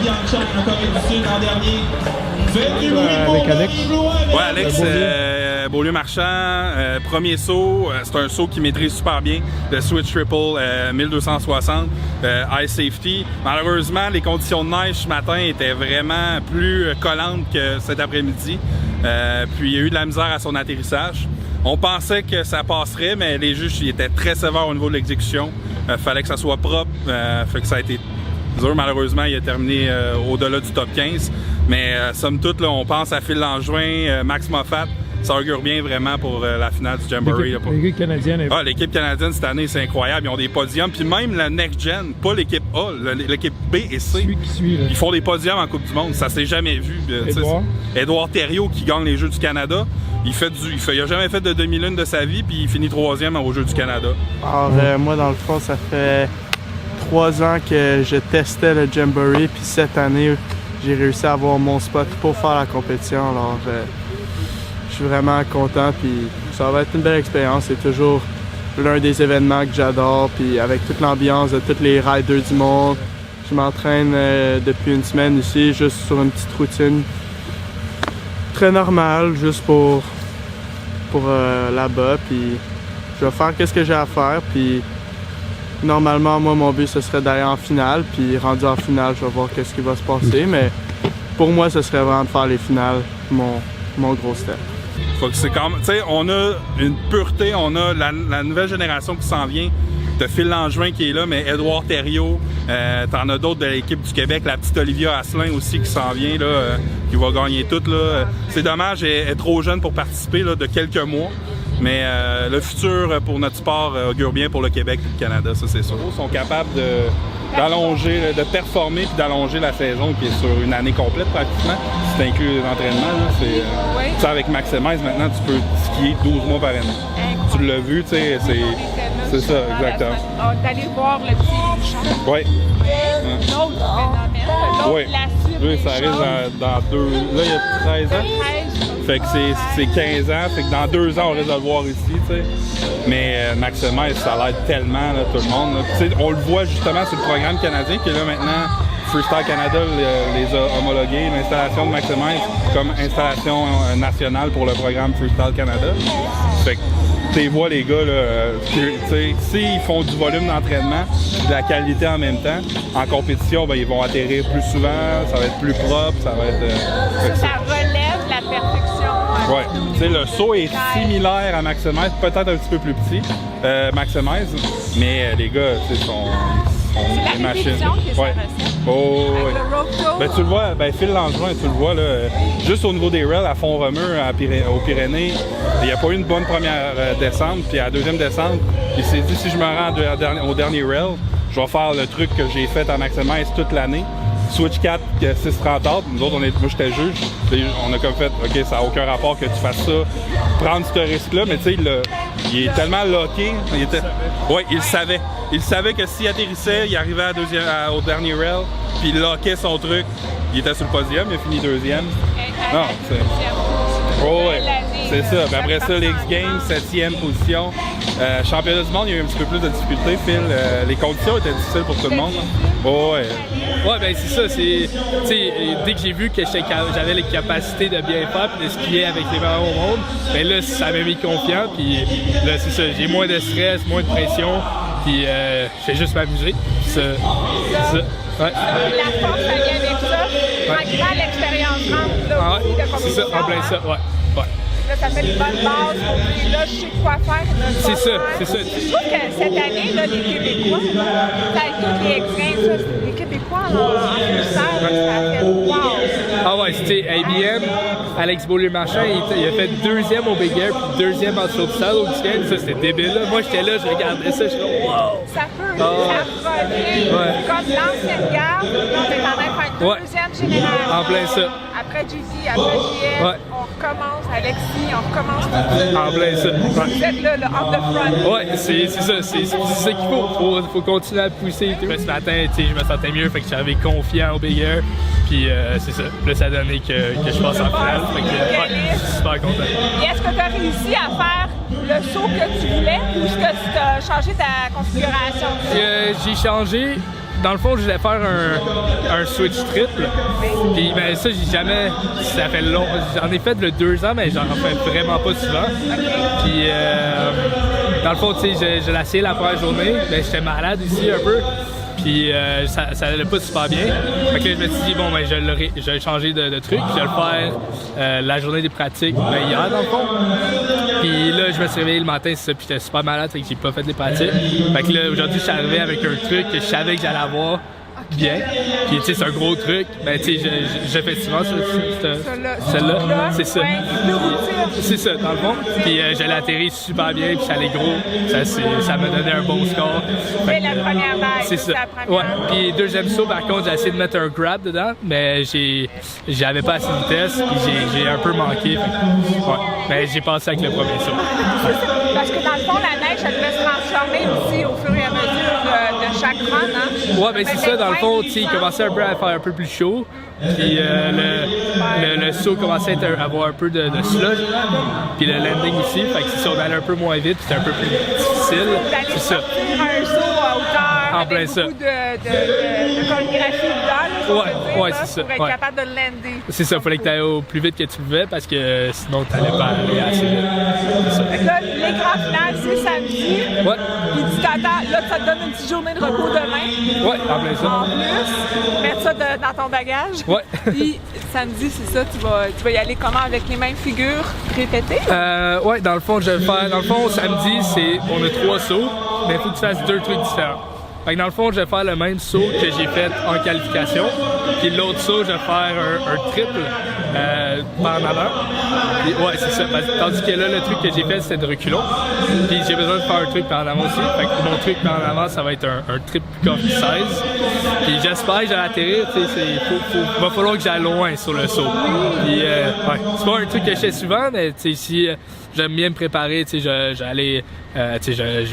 Pyeongchang en Corée du Sud en dernier. Faites du bruit pour mécanique. Ouais, Alex, Beaulieu-Marchand, premier saut, c'est un saut qui maîtrise super bien, le switch triple 1260, high safety. Malheureusement, les conditions de neige ce matin étaient vraiment plus collantes que cet après-midi, puis il y a eu de la misère à son atterrissage. On pensait que ça passerait, mais les juges étaient très sévères au niveau de l'exécution. Fallait que ça soit propre, fait que ça a été dur. Malheureusement, il a terminé au-delà du top 15. Mais somme toute, là, on pense à Phil Langevin, Max Moffat. Ça augure bien vraiment pour la finale du Jamboree. L'équipe canadienne. Ah, l'équipe canadienne cette année, c'est incroyable. Ils ont des podiums. Puis même la Next Gen, pas l'équipe A, l'équipe B et C. Celui qui suit, là. Ils font des podiums en Coupe du Monde. Ça s'est jamais vu. Édouard Thériault qui gagne les Jeux du Canada. Il a jamais fait de demi-lune de sa vie, puis il finit 3e aux Jeux du Canada. Alors, moi, dans le fond, ça fait 3 ans que je testais le Jamboree, puis cette année, j'ai réussi à avoir mon spot pour faire la compétition. Alors, je suis vraiment content, puis ça va être une belle expérience. C'est toujours l'un des événements que j'adore, puis avec toute l'ambiance de tous les riders du monde. Je m'entraîne depuis une semaine ici, juste sur une petite routine très normale, juste pour là-bas, puis je vais faire ce que j'ai à faire, puis normalement, moi, mon but, ce serait d'aller en finale, puis rendu en finale, je vais voir qu'est-ce qui va se passer, mais pour moi, ce serait vraiment de faire les finales, mon gros step. Faut que c'est comme, tu sais, on a une pureté, on a la nouvelle génération qui s'en vient. T'as Phil Langevin qui est là, mais Édouard Thériault, t'en as d'autres de l'équipe du Québec, la petite Olivia Asselin aussi qui s'en vient, là, qui va gagner tout. C'est dommage, elle est trop jeune pour participer là, de quelques mois. Mais le futur pour notre sport augure bien pour le Québec et le Canada, ça c'est sûr. Ils sont capables d'allonger, de performer puis d'allonger la saison qui est sur une année complète pratiquement. Si tu inclus l'entraînement, c'est avec Max Hemmez, maintenant tu peux skier 12 mois par année. Tu l'as vu, tu sais, c'est ça, exactement. On est allé voir le petit champ. Oui. L'autre phénomène, l'autre la oui, ça arrive dans 2... Là, il y a 13 ans. Fait que c'est 15 ans, fait que dans 2 ans, on risque de le voir ici, tu sais. Mais Max Hemmez, ça l'aide tellement, là, tout le monde. On le voit justement sur le programme canadien, qui est là maintenant, Freestyle Canada les a homologués, l'installation de Max Hemmez comme installation nationale pour le programme Freestyle Canada. Fait que tu vois les gars, s'ils font du volume d'entraînement, de la qualité en même temps, en compétition, ben, ils vont atterrir plus souvent, ça va être plus propre, ça va être... ça relève la perfection. Ouais, tu sais, le saut est similaire à Max Hemmez, peut-être un petit peu plus petit, Max Hemmez, mais les gars, tu sais, sont des machines. Ouais. Oh, oui. Ben, tu le vois, ben, Phil Langevin, tu le vois, là, juste au niveau des rails à Font-Romeu, aux Pyrénées, il n'y a pas eu une bonne première descente, puis à la deuxième descente, il s'est dit si je me rends au dernier rail, je vais faire le truc que j'ai fait à Max Hemmez toute l'année. Switch 4, 630 autres. Nous autres, moi j'étais juge. On a comme fait, OK, ça n'a aucun rapport que tu fasses ça, prendre ce risque-là, mais tu sais, il est tellement locké. Oui, il le savait. Il savait que s'il atterrissait, il arrivait au dernier rail, puis il lockait son truc. Il était sur le podium, il a fini 2e. Non, c'est... Oh, ouais. C'est ça. Puis après ça, les X-Games, 7e position. Championnat du monde, il y a eu un petit peu plus de difficultés, Phil. Les conditions étaient difficiles pour tout le monde. Oh, ouais. Ouais, ben c'est ça. Dès que j'ai vu que j'avais les capacités de bien faire et de skier avec les meilleurs au monde, ben là, ça m'a mis confiant. Puis là, c'est ça. J'ai moins de stress, moins de pression. Puis je fais juste m'amuser. C'est ça. Ouais. La force, ça vient avec ça. Malgré l'expérience rentre, là, aussi, de c'est ça, en plein ça, ouais. Là, ça fait une bonne base. Là, je sais quoi faire. C'est ça. Je trouve que cette année, là, les Québécois, tous les X-Games, les Québécois en freestyle, ça fait wow. Ah ouais, c'était ABM, Alex Beaulieu-Marchand, il a fait 2e au Big Air, puis 2e en slopestyle au week-end. Ça, c'était débile. Là. Moi, j'étais là, je regardais ça, je suis là, wow! Ça peut, ça revient. Comme l'ancienne garde, on est en train de faire une deuxième génération. En plein ça. Après JD, après JF, on recommence, Alexis, on recommence tout ça. En plein ça. Vous êtes là, on the front. Ouais, c'est ça, c'est ça qu'il faut. Faut continuer à pousser et tout. Mais ce matin, je me sentais mieux, fait que j'avais confiant au Big Air. Puis c'est ça. Puis là, ça a donné que je passe en finale. Fait que je suis super content. Et est-ce que tu as réussi à faire le saut que tu voulais ou est-ce que tu as changé ta configuration? J'ai changé dans le fond, je voulais faire un switch triple. Puis ben, ça, j'ai jamais. Ça fait long. J'en ai fait le 2 ans, mais j'en fais vraiment pas souvent. Puis dans le fond, tu sais, je l'ai essayé la première journée. Ben, j'étais malade ici un peu. Puis ça allait pas super bien. Fait que là, je me suis dit, bon, ben, je vais changer de truc. Je vais le faire la journée des pratiques ben, hier, dans le fond. Puis là, je me suis réveillé le matin, c'est ça, puis j'étais super malade, fait que j'ai pas fait les pratiques. Fait que là, aujourd'hui, je suis arrivé avec un truc que je savais que j'allais avoir bien. Puis, tu sais, c'est un gros truc. Ben, tu sais, j'ai fait souvent celle-là. C'est ça. C'est ça, dans le fond. Puis, j'allais atterrir super bien, puis ça allait gros. Ça m'a donné un bon score. C'est la première vague. C'est ça. Ouais. Puis, deuxième saut, par contre, j'ai essayé de mettre un grab dedans, mais j'avais pas assez de vitesse, puis j'ai un peu manqué. Ouais. Mais j'ai passé avec le premier saut. Parce que dans le fond, la neige, elle devait se transformer aussi au fur et à mesure de chaque run, hein? Ouais, ben c'est ça, dans le fond, il commençait un peu à faire un peu plus chaud. Puis le saut commençait à avoir un peu de sludge. Puis le landing aussi, fait que si on allait un peu moins vite, c'était un peu plus difficile. C'est ça. Un saut à hauteur en plein avec ça. Beaucoup de chorégraphie dedans, ouais, c'est ça. Pour être capable de le lander. C'est ça, il fallait que tu ailles au plus vite que tu pouvais parce que sinon tu n'allais pas aller assez vite. C'est ça. Fait que là, l'écran final, c'est samedi. Ouais. Puis tu t'attends, là, ça te donne une petite journée de repos demain. Ouais, en plein ça. En plus, mettre ça dans ton bagage. Ouais. Puis samedi, c'est ça, tu vas y aller comment avec les mêmes figures répétées? Ouais, dans le fond, je vais faire. Dans le fond, samedi, on a 3 sauts, mais il faut que tu fasses 2 trucs différents. Fait que dans le fond, je vais faire le même saut que j'ai fait en qualification. Puis l'autre saut, je vais faire un triple par en avant. Puis, ouais, c'est ça. Tandis que là, le truc que j'ai fait, c'était de reculons. Puis j'ai besoin de faire un truc par en avant aussi. Fait que mon truc par en avant, ça va être un triple coffre 16. Puis j'espère que j'allais atterrir. Va falloir que j'aille loin sur le saut. Puis ouais, c'est pas un truc que je fais souvent, mais si j'aime bien me préparer, je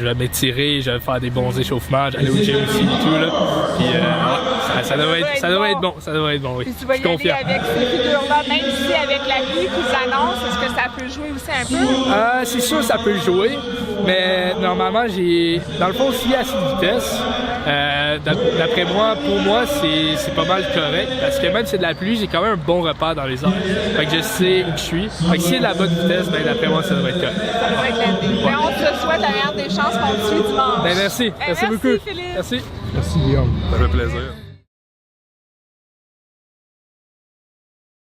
vais m'étirer, je vais faire des bons échauffements, j'allais au gym aussi et tout là. Puis ça devrait être bon, ça devrait être bon, oui. Puis tu vas y aller avec ces figures-là, même si avec la pluie qu'ils annoncent, est-ce que ça peut jouer aussi un peu? C'est sûr ça peut jouer, mais normalement dans le fond s'il y a assez de vitesse, d'après moi, pour moi c'est pas mal correct, parce que même si c'est de la pluie, j'ai quand même un bon repère dans les airs. Fait que je sais où je suis. Fait que s'il y a de la bonne vitesse, ben d'après moi ça devrait être correct. Ça devrait être landing. Mais on te souhaite la meilleure des chances qu'on te suit dimanche. Ben merci beaucoup. Philippe. Merci. Merci Guillaume. Ça fait plaisir.